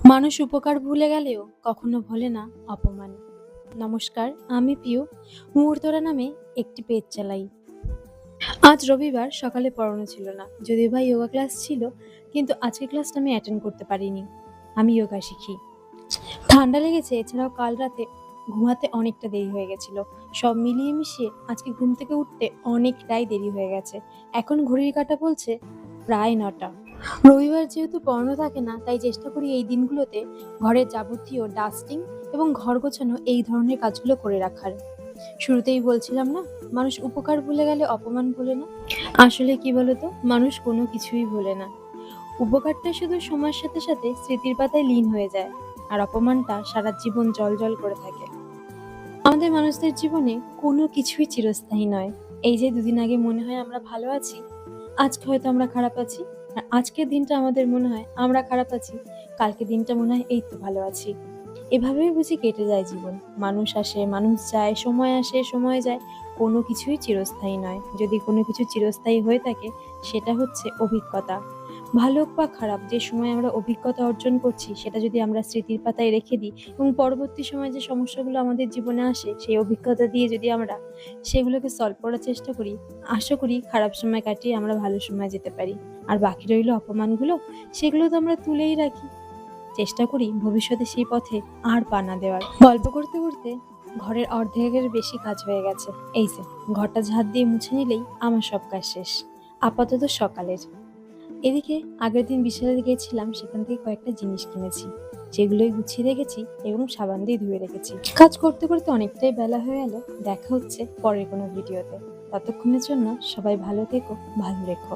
মানুষ উপকার ভুলে গেলেও কখনো ভোলে না অপমান। নমস্কার, আমি পিউ। মুহূর্তরা নামে একটি পেজ চালাই। আজ রবিবার, সকালে পড়ানো ছিল না, যদিও বা যোগা ক্লাস ছিল, কিন্তু আজকে ক্লাসটা আমি অ্যাটেন্ড করতে পারিনি। আমি যোগা শিখি। ঠান্ডা লেগেছে, এছাড়াও কাল রাতে ঘুমাতে অনেকটা দেরি হয়ে গেছিল। সব মিলিয়ে মিশিয়ে আজকে ঘুম থেকে উঠতে অনেকটাই দেরি হয়ে গেছে। এখন ঘড়ির কাঁটা বলছে প্রায় 9টা। রবিবার যেহেতু পড়ানো থাকে না, তাই চেষ্টা করি এই দিনগুলোতে ঘরের যাবতীয় ডাস্টিং এবং ঘর গোছানো এই ধরনের কাজগুলো করে রাখার। শুরুতেই বলছিলাম না, মানুষ উপকার ভুলে গেলে অপমান ভোলে না। আসলে কি বলতো, মানুষ কোনো কিছুই ভোলে না। উপকারটা শুধু সময়ের সাথে সাথে স্মৃতির পাতায় লীন হয়ে যায়, আর অপমানটা সারা জীবন জল করে থাকে। আমাদের মানুষদের জীবনে কোনো কিছুই চিরস্থায়ী নয়। এই যে দুদিন আগে মনে হয় আমরা ভালো আছি, আজকে হয়তো আমরা খারাপ আছি। আর আজকের দিনটা আমাদের মনে হয় আমরা খারাপ আছি, কালকে দিনটা মনে হয় এই তো ভালো আছি। এভাবেই বুঝি কেটে যায় জীবন। মানুষ আসে, মানুষ যায়, সময় আসে, সময় যায়। কোনো কিছুই চিরস্থায়ী নয়। যদি কোনো কিছু চিরস্থায়ী হয়ে থাকে, সেটা হচ্ছে অভিজ্ঞতা। ভালো হোক বা খারাপ, যে সময় আমরা অভিজ্ঞতা অর্জন করছি, সেটা যদি আমরা স্মৃতির পাতায় রেখে দিই এবং পরবর্তী সময়ে যে সমস্যাগুলো আমাদের জীবনে আসে, সেই অভিজ্ঞতা দিয়ে যদি আমরা সেগুলোকে সলভ করার চেষ্টা করি, আশা করি খারাপ সময় কাটিয়ে আমরা ভালো সময় যেতে পারি। আর বাকি রইল অপমানগুলো, সেগুলো তো আমরা তুলেই রাখি। চেষ্টা করি ভবিষ্যতে সেই পথে আর পা না দেওয়ার। গল্প করতে করতে ঘরের অর্ধেকের বেশি কাজ হয়ে গেছে। এই যে ঘরটা ঝাড় দিয়ে মুছে নিলেই আমার সব কাজ শেষ, আপাতত সকালের। এদিকে আগের দিন বিশালে গিয়েছিলাম, সেখান থেকে কয়েকটা জিনিস কিনেছি, যেগুলোই গুছিয়ে রেখেছি এবং সাবান দিয়ে ধুয়ে রেখেছি। কাজ করতে করতে অনেকটাই বেলা হয়ে গেল। দেখা হচ্ছে পরের কোনো ভিডিওতে। ততক্ষণের জন্য সবাই ভালো থেকো, ভালো রেখো।